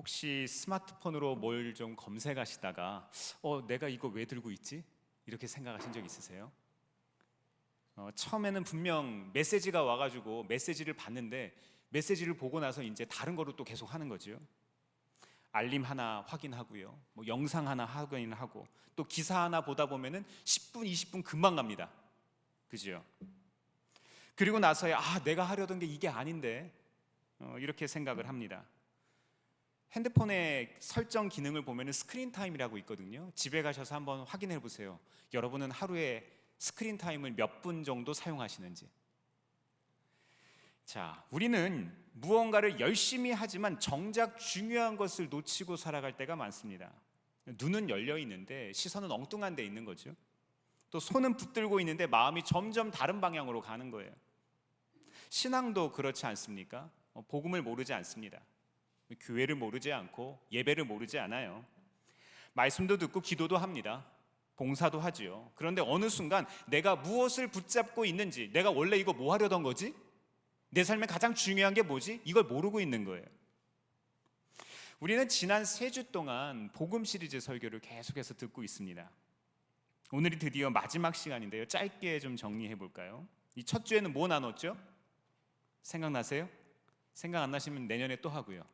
혹시 스마트폰으로 뭘 좀 검색하시다가 내가 이거 왜 들고 있지? 이렇게 생각하신 적 있으세요? 처음에는 분명 메시지가 와가지고 메시지를 봤는데 메시지를 보고 나서 이제 다른 거로 또 계속 하는 거죠. 알림 하나 확인하고요, 뭐 영상 하나 확인하고 또 기사 하나 보다 보면은 10분, 20분 금방 갑니다. 그죠? 그리고 나서야 내가 하려던 게 이게 아닌데 이렇게 생각을 합니다. 핸드폰의 설정 기능을 보면 스크린 타임이라고 있거든요. 집에 가셔서 한번 확인해 보세요. 여러분은 하루에 스크린 타임을 몇 분 정도 사용하시는지. 자, 우리는 무언가를 열심히 하지만 정작 중요한 것을 놓치고 살아갈 때가 많습니다. 눈은 열려 있는데 시선은 엉뚱한 데 있는 거죠. 또 손은 붙들고 있는데 마음이 점점 다른 방향으로 가는 거예요. 신앙도 그렇지 않습니까? 복음을 모르지 않습니다. 교회를 모르지 않고 예배를 모르지 않아요. 말씀도 듣고 기도도 합니다. 봉사도 하지요. 그런데 어느 순간 내가 무엇을 붙잡고 있는지, 내가 원래 이거 뭐 하려던 거지? 내 삶에 가장 중요한 게 뭐지? 이걸 모르고 있는 거예요. 우리는 지난 3주 동안 복음 시리즈 설교를 계속해서 듣고 있습니다. 오늘이 드디어 마지막 시간인데요. 짧게 좀 정리해 볼까요? 이 첫 주에는 뭐 나눴죠? 생각나세요? 생각 안 나시면 내년에 또 하고요.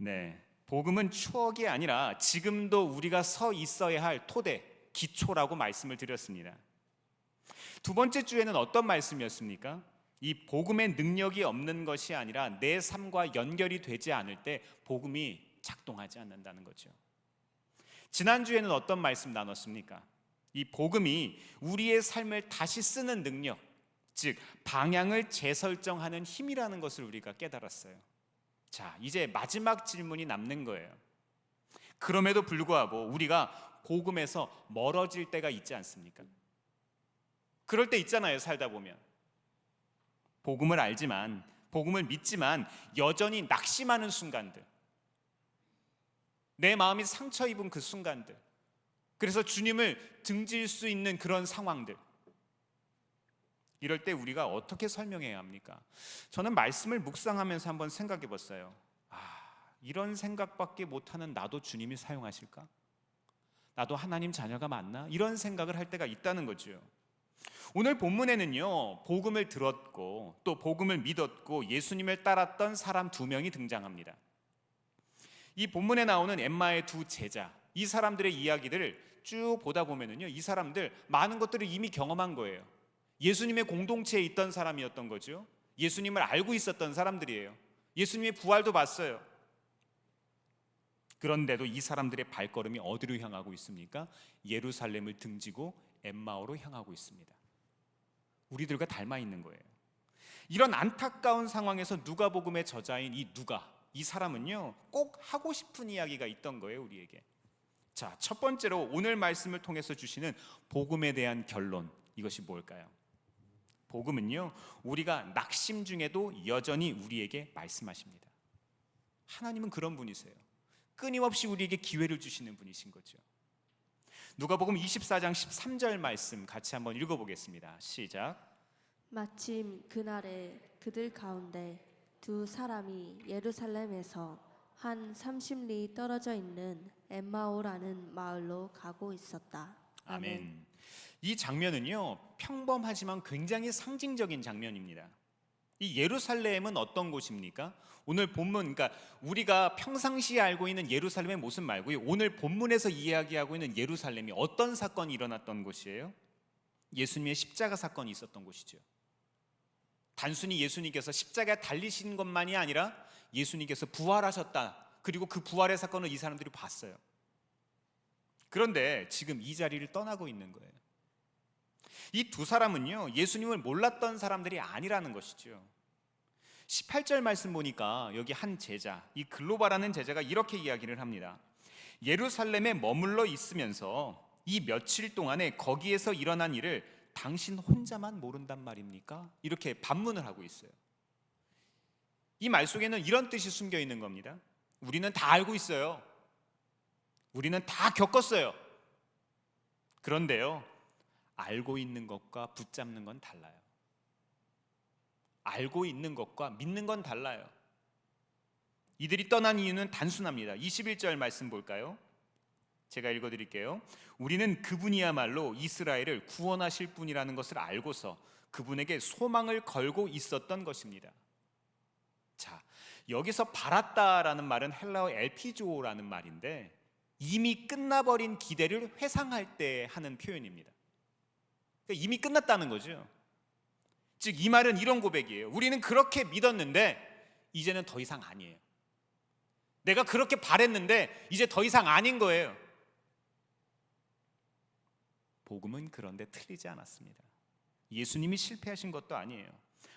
네, 복음은 추억이 아니라 지금도 우리가 서 있어야 할 토대, 기초라고 말씀을 드렸습니다. 두 번째 주에는 어떤 말씀이었습니까? 이 복음의 능력이 없는 것이 아니라 내 삶과 연결이 되지 않을 때 복음이 작동하지 않는다는 거죠. 지난주에는 어떤 말씀 나눴습니까? 이 복음이 우리의 삶을 다시 쓰는 능력, 즉 방향을 재설정하는 힘이라는 것을 우리가 깨달았어요. 자, 이제 마지막 질문이 남는 거예요. 그럼에도 불구하고 우리가 복음에서 멀어질 때가 있지 않습니까? 그럴 때 있잖아요, 살다 보면. 복음을 알지만, 복음을 믿지만 여전히 낙심하는 순간들, 내 마음이 상처 입은 그 순간들, 그래서 주님을 등질 수 있는 그런 상황들, 이럴 때 우리가 어떻게 설명해야 합니까? 저는 말씀을 묵상하면서 한번 생각해 봤어요. 이런 생각밖에 못하는 나도 주님이 사용하실까? 나도 하나님 자녀가 맞나? 이런 생각을 할 때가 있다는 거죠. 오늘 본문에는요, 복음을 들었고 또 복음을 믿었고 예수님을 따랐던 사람 2명이 등장합니다. 이 본문에 나오는 엠마의 2 제자, 이 사람들의 이야기들을 쭉 보다 보면은요, 이 사람들 많은 것들을 이미 경험한 거예요. 예수님의 공동체에 있던 사람이었던 거죠. 예수님을 알고 있었던 사람들이에요. 예수님의 부활도 봤어요. 그런데도 이 사람들의 발걸음이 어디로 향하고 있습니까? 예루살렘을 등지고 엠마오로 향하고 있습니다. 우리들과 닮아 있는 거예요. 이런 안타까운 상황에서 누가복음의 저자인 이 사람은요, 꼭 하고 싶은 이야기가 있던 거예요, 우리에게. 자, 첫 번째로 오늘 말씀을 통해서 주시는 복음에 대한 결론, 이것이 뭘까요? 복음은요, 우리가 낙심 중에도 여전히 우리에게 말씀하십니다. 하나님은 그런 분이세요. 끊임없이 우리에게 기회를 주시는 분이신 거죠. 누가복음 24장 13절 말씀 같이 한번 읽어보겠습니다. 시작. 마침 그날에 그들 가운데 2 사람이 예루살렘에서 한 30리 떨어져 있는 엠마오라는 마을로 가고 있었다. 아멘. 이 장면은요, 평범하지만 굉장히 상징적인 장면입니다. 이 예루살렘은 어떤 곳입니까? 오늘 본문, 그러니까 우리가 평상시에 알고 있는 예루살렘의 모습 말고요, 오늘 본문에서 이야기하고 있는 예루살렘이 어떤 사건이 일어났던 곳이에요? 예수님의 십자가 사건이 있었던 곳이죠. 단순히 예수님께서 십자가에 달리신 것만이 아니라 예수님께서 부활하셨다, 그리고 그 부활의 사건을 이 사람들이 봤어요. 그런데 지금 이 자리를 떠나고 있는 거예요. 이 2 사람은요, 예수님을 몰랐던 사람들이 아니라는 것이죠. 18절 말씀 보니까 여기 한 제자, 이 글로바라는 제자가 이렇게 이야기를 합니다. 예루살렘에 머물러 있으면서 이 며칠 동안에 거기에서 일어난 일을 당신 혼자만 모른단 말입니까? 이렇게 반문을 하고 있어요. 이 말 속에는 이런 뜻이 숨겨 있는 겁니다. 우리는 다 알고 있어요. 우리는 다 겪었어요. 그런데요, 알고 있는 것과 붙잡는 건 달라요. 알고 있는 것과 믿는 건 달라요. 이들이 떠난 이유는 단순합니다. 21절 말씀 볼까요? 제가 읽어드릴게요. 우리는 그분이야말로 이스라엘을 구원하실 분이라는 것을 알고서 그분에게 소망을 걸고 있었던 것입니다. 자, 여기서 바랐다라는 말은 헬라어 엘피조라는 말인데 이미 끝나버린 기대를 회상할 때 하는 표현입니다. 그러니까 이미 끝났다는 거죠. 즉 이 말은 이런 고백이에요. 우리는 그렇게 믿었는데 이제는 더 이상 아니에요. 내가 그렇게 바랬는데 이제 더 이상 아닌 거예요. 복음은 그런데 틀리지 않았습니다. 예수님이 실패하신 것도 아니에요.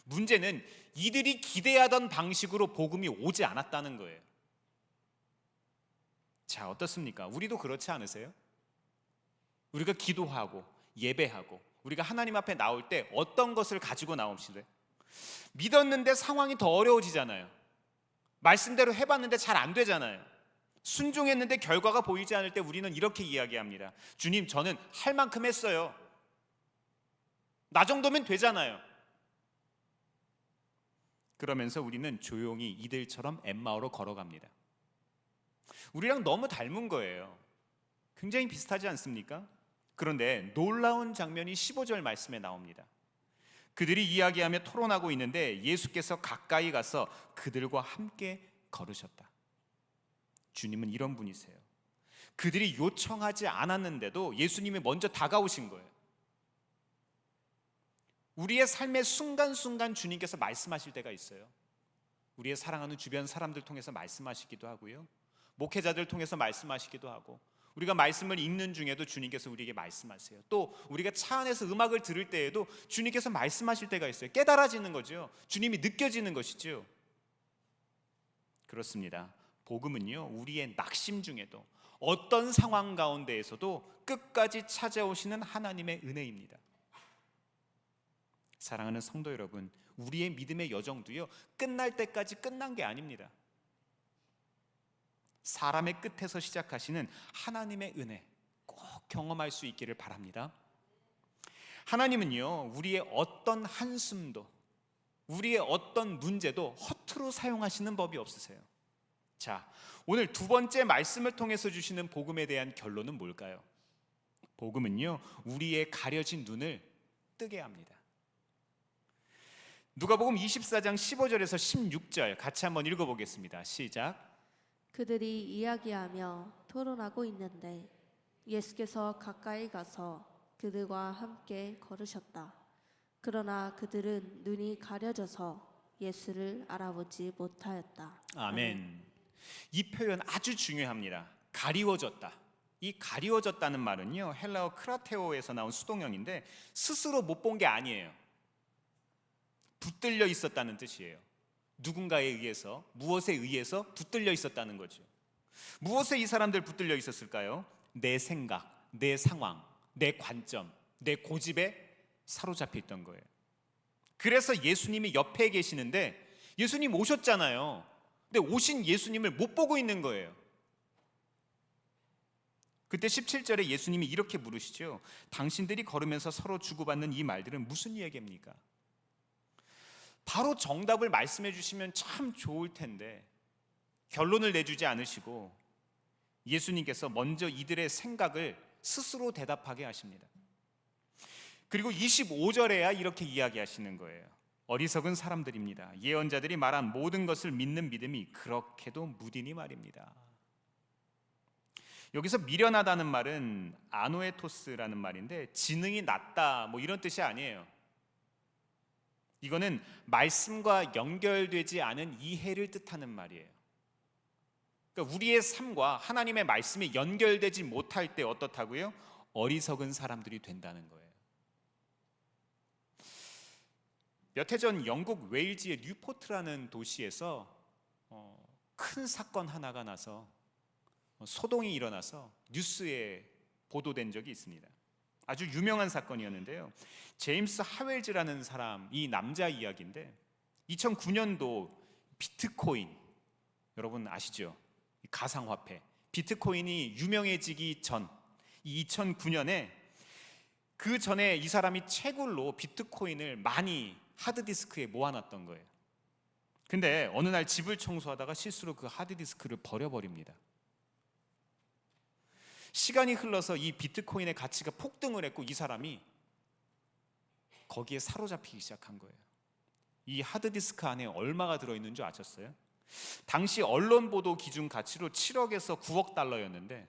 문제는 이들이 기대하던 방식으로 복음이 오지 않았다는 거예요. 자, 어떻습니까? 우리도 그렇지 않으세요? 우리가 기도하고 예배하고 우리가 하나님 앞에 나올 때 어떤 것을 가지고 나옵시다. 믿었는데 상황이 더 어려워지잖아요. 말씀대로 해봤는데 잘 안 되잖아요. 순종했는데 결과가 보이지 않을 때 우리는 이렇게 이야기합니다. 주님, 저는 할 만큼 했어요. 나 정도면 되잖아요. 그러면서 우리는 조용히 이들처럼 엠마오로 걸어갑니다. 우리랑 너무 닮은 거예요. 굉장히 비슷하지 않습니까? 그런데 놀라운 장면이 15절 말씀에 나옵니다. 그들이 이야기하며 토론하고 있는데 예수께서 가까이 가서 그들과 함께 걸으셨다. 주님은 이런 분이세요. 그들이 요청하지 않았는데도 예수님이 먼저 다가오신 거예요. 우리의 삶의 순간순간 주님께서 말씀하실 때가 있어요. 우리의 사랑하는 주변 사람들 통해서 말씀하시기도 하고요, 목회자들 통해서 말씀하시기도 하고, 우리가 말씀을 읽는 중에도 주님께서 우리에게 말씀하세요. 또 우리가 차 안에서 음악을 들을 때에도 주님께서 말씀하실 때가 있어요. 깨달아지는 거죠. 주님이 느껴지는 것이죠. 그렇습니다. 복음은요, 우리의 낙심 중에도 어떤 상황 가운데에서도 끝까지 찾아오시는 하나님의 은혜입니다. 사랑하는 성도 여러분, 우리의 믿음의 여정도요, 끝날 때까지 끝난 게 아닙니다. 사람의 끝에서 시작하시는 하나님의 은혜 꼭 경험할 수 있기를 바랍니다. 하나님은요, 우리의 어떤 한숨도, 우리의 어떤 문제도 허투루 사용하시는 법이 없으세요. 자, 오늘 두 번째 말씀을 통해서 주시는 복음에 대한 결론은 뭘까요? 복음은요, 우리의 가려진 눈을 뜨게 합니다. 누가복음 24장 15절에서 16절 같이 한번 읽어보겠습니다. 시작. 그들이 이야기하며 토론하고 있는데 예수께서 가까이 가서 그들과 함께 걸으셨다. 그러나 그들은 눈이 가려져서 예수를 알아보지 못하였다. 아멘. 이 표현 아주 중요합니다. 가리워졌다. 이 가리워졌다는 말은요, 헬라어 크라테오에서 나온 수동형인데 스스로 못 본 게 아니에요. 붙들려 있었다는 뜻이에요. 누군가에 의해서, 무엇에 의해서 붙들려 있었다는 거죠. 무엇에 이 사람들 붙들려 있었을까요? 내 생각, 내 상황, 내 관점, 내 고집에 사로잡혀 있던 거예요. 그래서 예수님이 옆에 계시는데 예수님 오셨잖아요. 근데 오신 예수님을 못 보고 있는 거예요. 그때 17절에 예수님이 이렇게 물으시죠. 당신들이 걸으면서 서로 주고받는 이 말들은 무슨 이야기입니까? 바로 정답을 말씀해 주시면 참 좋을 텐데 결론을 내주지 않으시고 예수님께서 먼저 이들의 생각을 스스로 대답하게 하십니다. 그리고 25절에야 이렇게 이야기하시는 거예요. 어리석은 사람들입니다. 예언자들이 말한 모든 것을 믿는 믿음이 그렇게도 무디니 말입니다. 여기서 미련하다는 말은 아노에토스라는 말인데 지능이 낮다 뭐 이런 뜻이 아니에요. 이거는 말씀과 연결되지 않은 이해를 뜻하는 말이에요. 그러니까 우리의 삶과 하나님의 말씀이 연결되지 못할 때 어떻다고요? 어리석은 사람들이 된다는 거예요. 몇 해 전 영국 웨일즈의 뉴포트라는 도시에서 큰 사건 하나가 나서 소동이 일어나서 뉴스에 보도된 적이 있습니다. 아주 유명한 사건이었는데요. 제임스 하웰즈라는 사람, 이 남자 이야기인데 2009년도 비트코인, 여러분 아시죠? 가상화폐 비트코인이 유명해지기 전, 이 2009년에 그 전에 이 사람이 채굴로 비트코인을 많이 하드디스크에 모아놨던 거예요. 근데 어느 날 집을 청소하다가 실수로 그 하드디스크를 버려버립니다. 시간이 흘러서 이 비트코인의 가치가 폭등을 했고 이 사람이 거기에 사로잡히기 시작한 거예요. 이 하드디스크 안에 얼마가 들어있는 줄 아셨어요? 당시 언론 보도 기준 가치로 7억에서 9억 달러였는데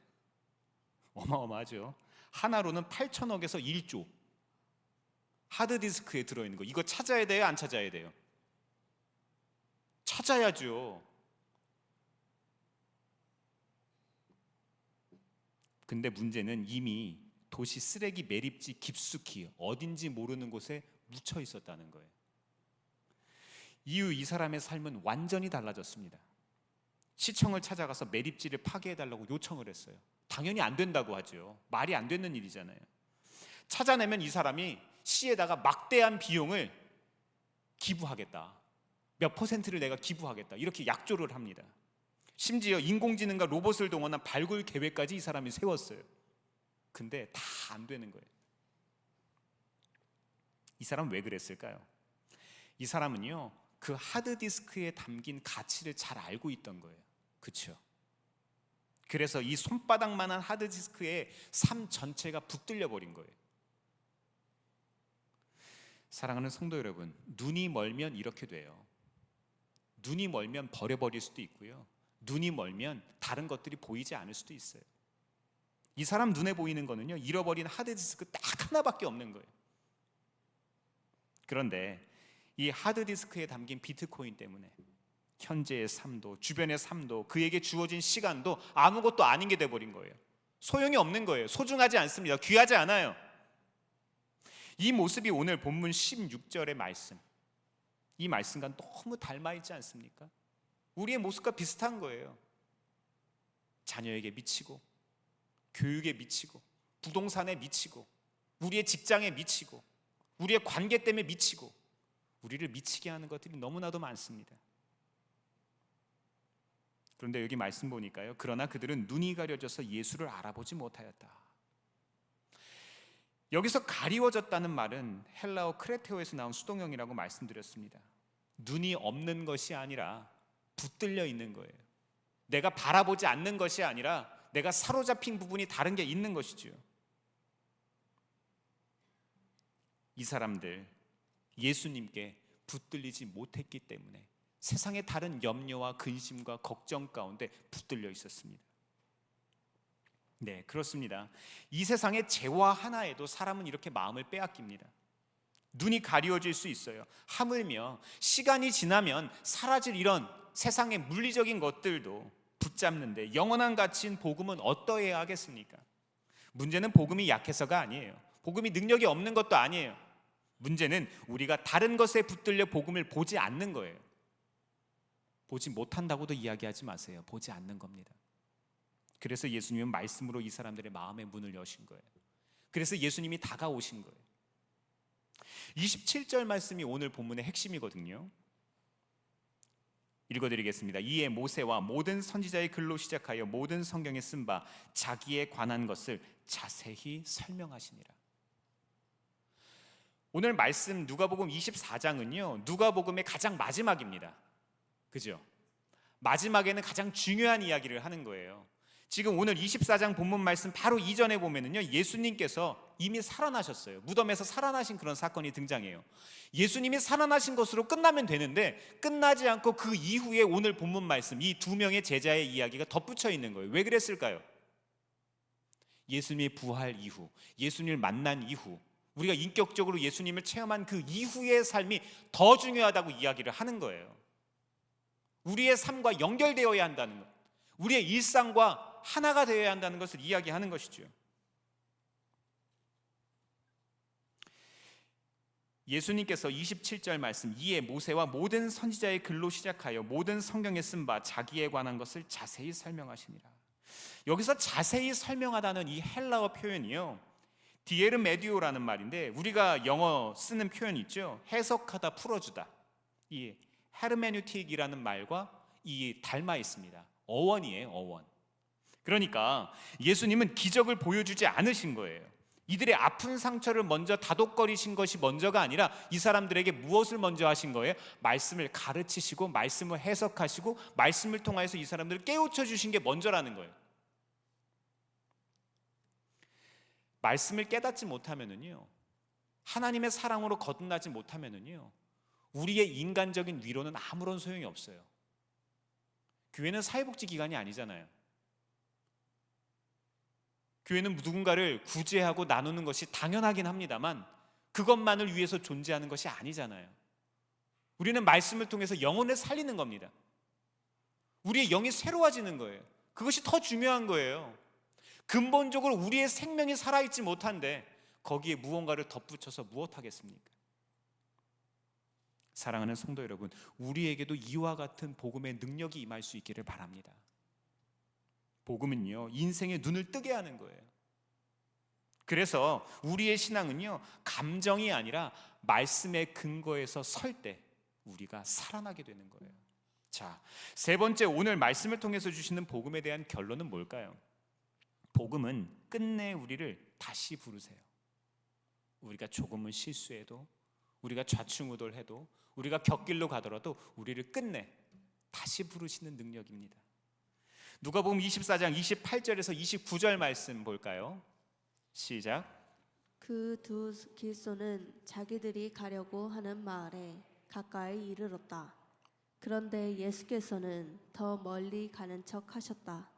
어마어마하죠. 하나로는 8천억에서 1조 하드디스크에 들어있는 거. 이거 찾아야 돼요? 안 찾아야 돼요? 찾아야죠. 근데 문제는 이미 도시 쓰레기 매립지 깊숙이 어딘지 모르는 곳에 묻혀 있었다는 거예요. 이후 이 사람의 삶은 완전히 달라졌습니다. 시청을 찾아가서 매립지를 파괴해달라고 요청을 했어요. 당연히 안 된다고 하죠. 말이 안 되는 일이잖아요. 찾아내면 이 사람이 시에다가 막대한 비용을 기부하겠다. 몇 %를 내가 기부하겠다. 이렇게 약조를 합니다. 심지어 인공지능과 로봇을 동원한 발굴 계획까지 이 사람이 세웠어요. 근데 다 안 되는 거예요. 이 사람은 왜 그랬을까요? 이 사람은요, 그 하드디스크에 담긴 가치를 잘 알고 있던 거예요. 그렇죠? 그래서 이 손바닥만한 하드디스크에 삶 전체가 붙들려 버린 거예요. 사랑하는 성도 여러분, 눈이 멀면 이렇게 돼요. 눈이 멀면 버려버릴 수도 있고요, 눈이 멀면 다른 것들이 보이지 않을 수도 있어요. 이 사람 눈에 보이는 거는요, 잃어버린 하드디스크 딱 하나밖에 없는 거예요. 그런데 이 하드디스크에 담긴 비트코인 때문에 현재의 삶도, 주변의 삶도, 그에게 주어진 시간도 아무것도 아닌 게 돼버린 거예요. 소용이 없는 거예요. 소중하지 않습니다. 귀하지 않아요. 이 모습이 오늘 본문 16절의 말씀, 이 말씀과 너무 닮아있지 않습니까? 우리의 모습과 비슷한 거예요. 자녀에게 미치고, 교육에 미치고, 부동산에 미치고, 우리의 직장에 미치고, 우리의 관계 때문에 미치고, 우리를 미치게 하는 것들이 너무나도 많습니다. 그런데 여기 말씀 보니까요, 그러나 그들은 눈이 가려져서 예수를 알아보지 못하였다. 여기서 가리워졌다는 말은 헬라어 크레테오에서 나온 수동형이라고 말씀드렸습니다. 눈이 없는 것이 아니라 붙들려 있는 거예요. 내가 바라보지 않는 것이 아니라 내가 사로잡힌 부분이 다른 게 있는 것이죠. 이 사람들 예수님께 붙들리지 못했기 때문에 세상의 다른 염려와 근심과 걱정 가운데 붙들려 있었습니다. 네, 그렇습니다. 이 세상의 재화 하나에도 사람은 이렇게 마음을 빼앗깁니다. 눈이 가리워질 수 있어요. 하물며 시간이 지나면 사라질 이런 세상의 물리적인 것들도 붙잡는데 영원한 가치인 복음은 어떠해야 하겠습니까? 문제는 복음이 약해서가 아니에요. 복음이 능력이 없는 것도 아니에요. 문제는 우리가 다른 것에 붙들려 복음을 보지 않는 거예요. 보지 못한다고도 이야기하지 마세요. 보지 않는 겁니다. 그래서 예수님은 말씀으로 이 사람들의 마음의 문을 여신 거예요. 그래서 예수님이 다가오신 거예요. 27절 말씀이 오늘 본문의 핵심이거든요. 읽어드리겠습니다. 이에 모세와 모든 선지자의 글로 시작하여 모든 성경에 쓴 바 자기에 관한 것을 자세히 설명하시니라. 오늘 말씀 누가복음 24장은요, 누가복음의 가장 마지막입니다. 그죠? 마지막에는 가장 중요한 이야기를 하는 거예요. 지금 오늘 24장 본문 말씀 바로 이전에 보면은요, 예수님께서 이미 살아나셨어요. 무덤에서 살아나신 그런 사건이 등장해요. 예수님이 살아나신 것으로 끝나면 되는데 끝나지 않고 그 이후에 오늘 본문 말씀, 이 두 명의 제자의 이야기가 덧붙여 있는 거예요. 왜 그랬을까요? 예수님의 부활 이후, 예수님을 만난 이후, 우리가 인격적으로 예수님을 체험한 그 이후의 삶이 더 중요하다고 이야기를 하는 거예요. 우리의 삶과 연결되어야 한다는 것, 우리의 일상과 하나가 되어야 한다는 것을 이야기하는 것이죠. 예수님께서 27절 말씀, 이에 모세와 모든 선지자의 글로 시작하여 모든 성경에 쓴 바 자기에 관한 것을 자세히 설명하시니라. 여기서 자세히 설명하다는 이 헬라어 표현이요, 디에르메디오라는 말인데, 우리가 영어 쓰는 표현 있죠, 해석하다, 풀어주다. 이 헤르메뉴틱이라는 말과 이 닮아 있습니다. 어원이에요, 어원. 그러니까 예수님은 기적을 보여주지 않으신 거예요. 이들의 아픈 상처를 먼저 다독거리신 것이 먼저가 아니라 이 사람들에게 무엇을 먼저 하신 거예요? 말씀을 가르치시고 말씀을 해석하시고 말씀을 통하여서 이 사람들을 깨우쳐 주신 게 먼저라는 거예요. 말씀을 깨닫지 못하면은요, 하나님의 사랑으로 거듭나지 못하면은요, 우리의 인간적인 위로는 아무런 소용이 없어요. 교회는 사회복지 기관이 아니잖아요. 교회는 누군가를 구제하고 나누는 것이 당연하긴 합니다만 그것만을 위해서 존재하는 것이 아니잖아요. 우리는 말씀을 통해서 영혼을 살리는 겁니다. 우리의 영이 새로워지는 거예요. 그것이 더 중요한 거예요. 근본적으로 우리의 생명이 살아있지 못한데 거기에 무언가를 덧붙여서 무엇하겠습니까? 사랑하는 성도 여러분, 우리에게도 이와 같은 복음의 능력이 임할 수 있기를 바랍니다. 복음은요, 인생의 눈을 뜨게 하는 거예요. 그래서 우리의 신앙은요, 감정이 아니라 말씀의 근거에서 설 때 우리가 살아나게 되는 거예요. 자, 세 번째, 오늘 말씀을 통해서 주시는 복음에 대한 결론은 뭘까요? 복음은 끝내 우리를 다시 부르세요. 우리가 조금은 실수해도, 우리가 좌충우돌해도, 우리가 곁길로 가더라도 우리를 끝내 다시 부르시는 능력입니다. 누가복음 24장 28절에서 29절 말씀 볼까요? 시작. 그 두 길소는 자기들이 가려고 하는 마을에 가까이 이르렀다. 그런데 예수께서는 더 멀리 가는 척 하셨다.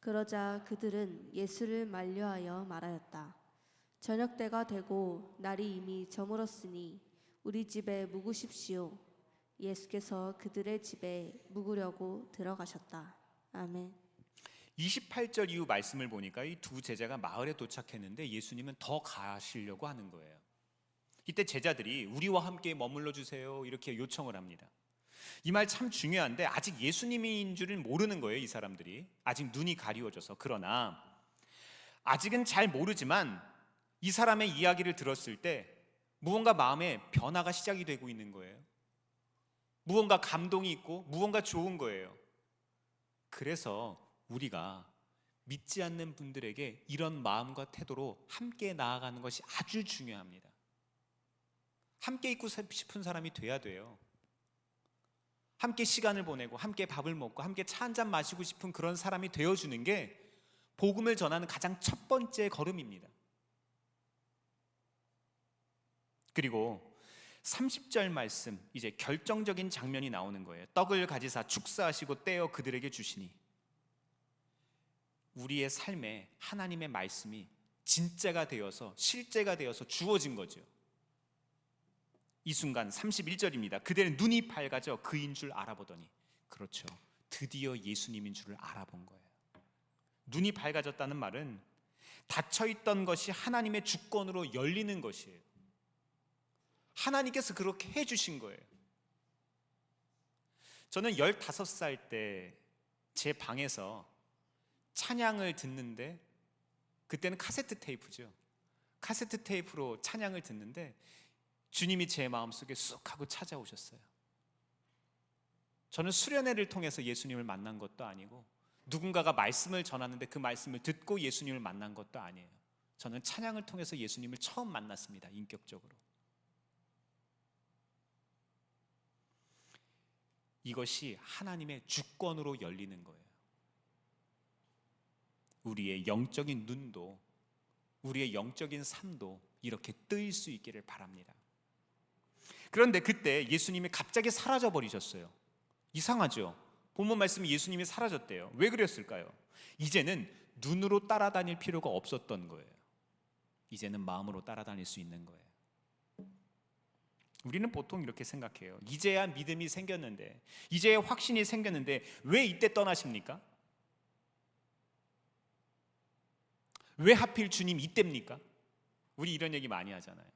그러자 그들은 예수를 만류하여 말하였다. 저녁 때가 되고 날이 이미 저물었으니 우리 집에 묵으십시오. 예수께서 그들의 집에 묵으려고 들어가셨다. 아멘. 28절 이후 말씀을 보니까 이 두 제자가 마을에 도착했는데 예수님은 더 가시려고 하는 거예요. 이때 제자들이 우리와 함께 머물러 주세요 이렇게 요청을 합니다. 이 말 참 중요한데 아직 예수님인 줄은 모르는 거예요. 이 사람들이 아직 눈이 가리워져서. 그러나 아직은 잘 모르지만 이 사람의 이야기를 들었을 때 무언가 마음에 변화가 시작이 되고 있는 거예요. 무언가 감동이 있고 무언가 좋은 거예요. 그래서 우리가 믿지 않는 분들에게 이런 마음과 태도로 함께 나아가는 것이 아주 중요합니다. 함께 있고 싶은 사람이 돼야 돼요. 함께 시간을 보내고 함께 밥을 먹고 함께 차 한잔 마시고 싶은 그런 사람이 되어주는 게 복음을 전하는 가장 첫 번째 걸음입니다. 그리고 30절 말씀, 이제 결정적인 장면이 나오는 거예요. 떡을 가지사 축사하시고 떼어 그들에게 주시니, 우리의 삶에 하나님의 말씀이 진짜가 되어서 실제가 되어서 주어진 거죠. 이 순간 31절입니다. 그들은 눈이 밝아져 그인 줄 알아보더니, 그렇죠, 드디어 예수님인 줄을 알아본 거예요. 눈이 밝아졌다는 말은 닫혀있던 것이 하나님의 주권으로 열리는 것이에요. 하나님께서 그렇게 해주신 거예요. 저는 15살 때 제 방에서 찬양을 듣는데, 그때는 카세트 테이프죠. 카세트 테이프로 찬양을 듣는데 주님이 제 마음속에 쑥 하고 찾아오셨어요. 저는 수련회를 통해서 예수님을 만난 것도 아니고 누군가가 말씀을 전하는데 그 말씀을 듣고 예수님을 만난 것도 아니에요. 저는 찬양을 통해서 예수님을 처음 만났습니다. 인격적으로. 이것이 하나님의 주권으로 열리는 거예요. 우리의 영적인 눈도, 우리의 영적인 삶도 이렇게 뜨일 수 있기를 바랍니다. 그런데 그때 예수님이 갑자기 사라져 버리셨어요. 이상하죠? 본문 말씀에 예수님이 사라졌대요. 왜 그랬을까요? 이제는 눈으로 따라다닐 필요가 없었던 거예요. 이제는 마음으로 따라다닐 수 있는 거예요. 우리는 보통 이렇게 생각해요. 이제야 믿음이 생겼는데, 이제야 확신이 생겼는데 왜 이때 떠나십니까? 왜 하필 주님 이때입니까? 우리 이런 얘기 많이 하잖아요.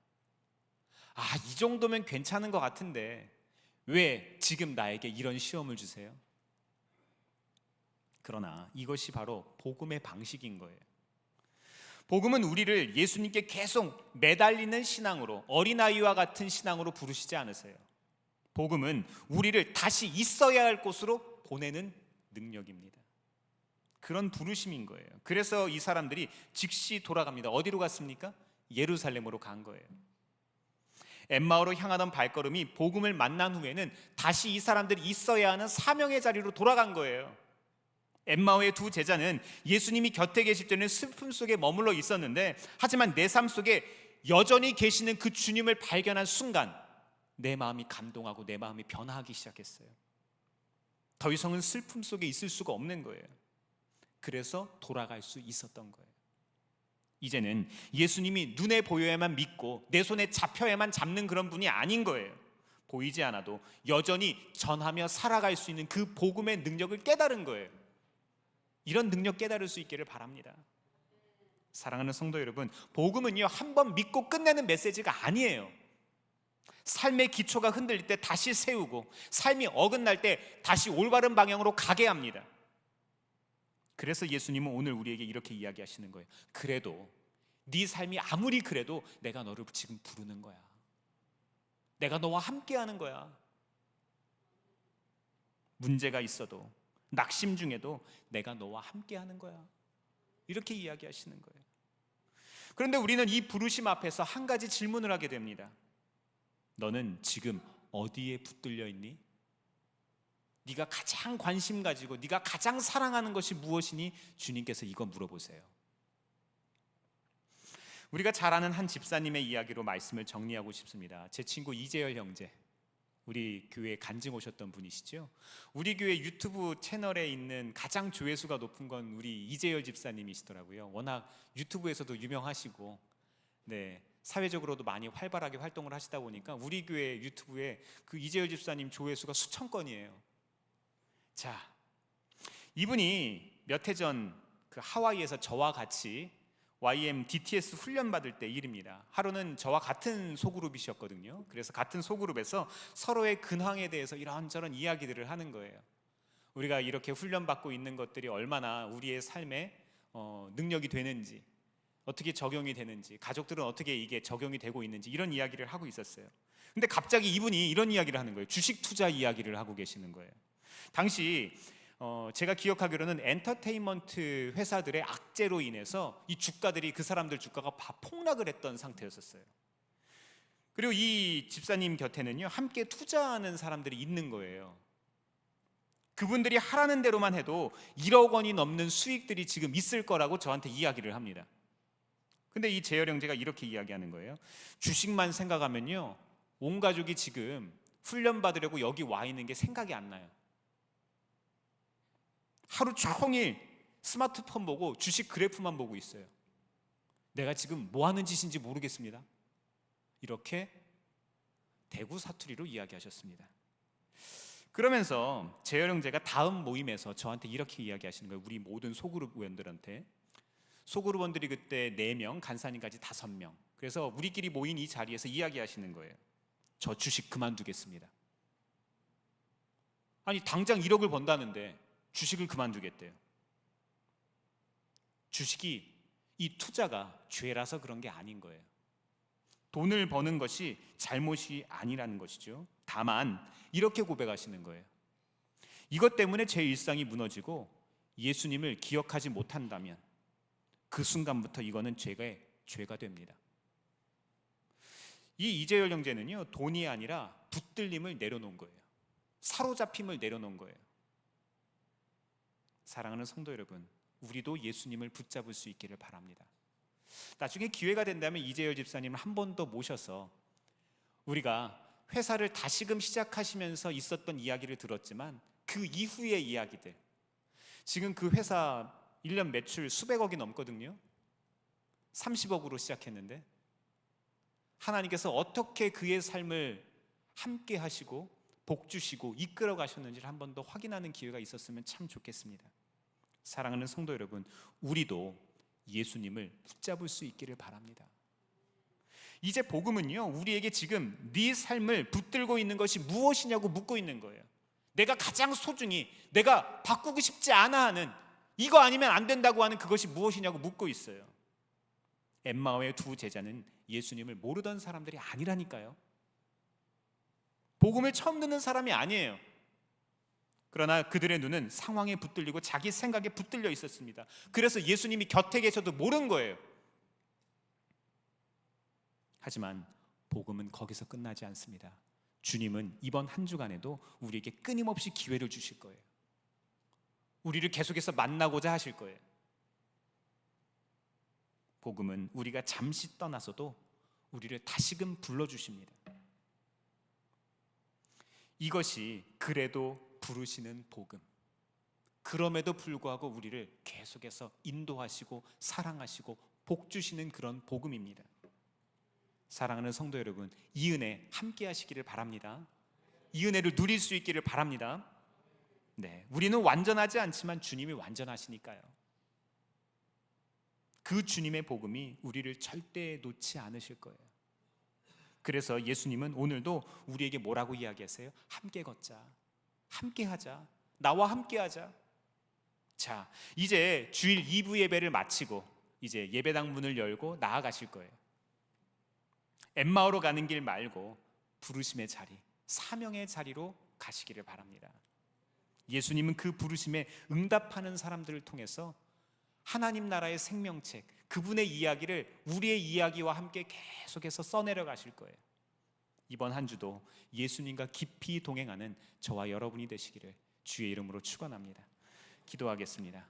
아, 이 정도면 괜찮은 것 같은데 왜 지금 나에게 이런 시험을 주세요? 그러나 이것이 바로 복음의 방식인 거예요. 복음은 우리를 예수님께 계속 매달리는 신앙으로, 어린아이와 같은 신앙으로 부르시지 않으세요. 복음은 우리를 다시 있어야 할 곳으로 보내는 능력입니다. 그런 부르심인 거예요. 그래서 이 사람들이 즉시 돌아갑니다. 어디로 갔습니까? 예루살렘으로 간 거예요. 엠마오로 향하던 발걸음이 복음을 만난 후에는 다시 이 사람들이 있어야 하는 사명의 자리로 돌아간 거예요. 엠마오의 두 제자는 예수님이 곁에 계실 때는 슬픔 속에 머물러 있었는데, 하지만 내 삶 속에 여전히 계시는 그 주님을 발견한 순간 내 마음이 감동하고 내 마음이 변화하기 시작했어요. 더 이상은 슬픔 속에 있을 수가 없는 거예요. 그래서 돌아갈 수 있었던 거예요. 이제는 예수님이 눈에 보여야만 믿고 내 손에 잡혀야만 잡는 그런 분이 아닌 거예요. 보이지 않아도 여전히 전하며 살아갈 수 있는 그 복음의 능력을 깨달은 거예요. 이런 능력 깨달을 수 있기를 바랍니다. 사랑하는 성도 여러분, 복음은요, 한번 믿고 끝내는 메시지가 아니에요. 삶의 기초가 흔들릴 때 다시 세우고, 삶이 어긋날 때 다시 올바른 방향으로 가게 합니다. 그래서 예수님은 오늘 우리에게 이렇게 이야기하시는 거예요. 그래도 네 삶이 아무리 그래도 내가 너를 지금 부르는 거야. 내가 너와 함께 하는 거야. 문제가 있어도, 낙심 중에도 내가 너와 함께 하는 거야. 이렇게 이야기하시는 거예요. 그런데 우리는 이 부르심 앞에서 한 가지 질문을 하게 됩니다. 너는 지금 어디에 붙들려 있니? 네가 가장 관심 가지고 네가 가장 사랑하는 것이 무엇이니? 주님께서 이거 물어보세요. 우리가 잘 아는 한 집사님의 이야기로 말씀을 정리하고 싶습니다. 제 친구 이재열 형제, 우리 교회에 간증 오셨던 분이시죠. 우리 교회 유튜브 채널에 있는 가장 조회수가 높은 건 우리 이재열 집사님이시더라고요. 워낙 유튜브에서도 유명하시고, 사회적으로도 많이 활발하게 활동을 하시다 보니까 우리 교회 유튜브에 그 이재열 집사님 조회수가 수천 건이에요. 자, 이분이 몇 해 전 그 하와이에서 저와 같이 YM DTS 훈련 받을 때 일입니다. 하루는 저와 같은 소그룹이셨거든요. 그래서 같은 소그룹에서 서로의 근황에 대해서 이런저런 이야기들을 하는 거예요. 우리가 이렇게 훈련 받고 있는 것들이 얼마나 우리의 삶에 능력이 되는지, 어떻게 적용이 되는지, 가족들은 어떻게 이게 적용이 되고 있는지, 이런 이야기를 하고 있었어요. 근데 갑자기 이분이 이런 이야기를 하는 거예요. 주식 투자 이야기를 하고 계시는 거예요. 당시 제가 기억하기로는 엔터테인먼트 회사들의 악재로 인해서 이 주가들이, 그 사람들 주가가 다 폭락을 했던 상태였었어요. 그리고 이 집사님 곁에는요, 함께 투자하는 사람들이 있는 거예요. 그분들이 하라는 대로만 해도 1억 원이 넘는 수익들이 지금 있을 거라고 저한테 이야기를 합니다. 근데 이 재열 형제가 이렇게 이야기하는 거예요. 주식만 생각하면요, 온 가족이 지금 훈련 받으려고 여기 와 있는 게 생각이 안 나요. 하루 종일 스마트폰 보고 주식 그래프만 보고 있어요. 내가 지금 뭐 하는 짓인지 모르겠습니다. 이렇게 대구 사투리로 이야기하셨습니다. 그러면서 재열 형제가 다음 모임에서 저한테 이렇게 이야기하시는 거예요. 우리 모든 소그룹 회원들한테. 소그룹원들이 그때 4명, 간사님까지 5명. 그래서 우리끼리 모인 이 자리에서 이야기하시는 거예요. 저 주식 그만두겠습니다. 아니, 당장 1억을 번다는데 주식을 그만두겠대요. 주식이, 이 투자가 죄라서 그런 게 아닌 거예요. 돈을 버는 것이 잘못이 아니라는 것이죠. 다만 이렇게 고백하시는 거예요. 이것 때문에 제 일상이 무너지고 예수님을 기억하지 못한다면 그 순간부터 이거는 죄가 됩니다. 이 이재열 형제는요, 돈이 아니라 붙들림을 내려놓은 거예요. 사로잡힘을 내려놓은 거예요. 사랑하는 성도 여러분, 우리도 예수님을 붙잡을 수 있기를 바랍니다. 나중에 기회가 된다면 이재열 집사님을 한 번 더 모셔서 우리가 회사를 다시금 시작하시면서 있었던 이야기를 들었지만 그 이후의 이야기들, 지금 그 회사 1년 매출 수백억이 넘거든요. 30억으로 시작했는데 하나님께서 어떻게 그의 삶을 함께 하시고 복 주시고 이끌어 가셨는지를 한 번 더 확인하는 기회가 있었으면 참 좋겠습니다. 사랑하는 성도 여러분, 우리도 예수님을 붙잡을 수 있기를 바랍니다. 이제 복음은요, 우리에게 지금 네 삶을 붙들고 있는 것이 무엇이냐고 묻고 있는 거예요. 내가 가장 소중히, 내가 바꾸고 싶지 않아 하는, 이거 아니면 안 된다고 하는 그것이 무엇이냐고 묻고 있어요. 엠마오의 두 제자는 예수님을 모르던 사람들이 아니라니까요. 복음을 처음 듣는 사람이 아니에요. 그러나 그들의 눈은 상황에 붙들리고 자기 생각에 붙들려 있었습니다. 그래서 예수님이 곁에 계셔도 모른 거예요. 하지만 복음은 거기서 끝나지 않습니다. 주님은 이번 한 주간에도 우리에게 끊임없이 기회를 주실 거예요. 우리를 계속해서 만나고자 하실 거예요. 복음은 우리가 잠시 떠나서도 우리를 다시금 불러주십니다. 이것이 그래도 부르시는 복음. 그럼에도 불구하고 우리를 계속해서 인도하시고 사랑하시고 복 주시는 그런 복음입니다. 사랑하는 성도 여러분, 이 은혜 함께 하시기를 바랍니다. 이 은혜를 누릴 수 있기를 바랍니다. 네, 우리는 완전하지 않지만 주님이 완전하시니까요. 그 주님의 복음이 우리를 절대 놓지 않으실 거예요. 그래서 예수님은 오늘도 우리에게 뭐라고 이야기하세요? 함께 걷자, 함께 하자, 나와 함께 하자. 자, 이제 주일 2부 예배를 마치고 이제 예배당 문을 열고 나아가실 거예요. 엠마오로 가는 길 말고 부르심의 자리, 사명의 자리로 가시기를 바랍니다. 예수님은 그 부르심에 응답하는 사람들을 통해서 하나님 나라의 생명책, 그분의 이야기를 우리의 이야기와 함께 계속해서 써내려 가실 거예요. 이번 한 주도 예수님과 깊이 동행하는 저와 여러분이 되시기를 주의 이름으로 축원합니다. 기도하겠습니다.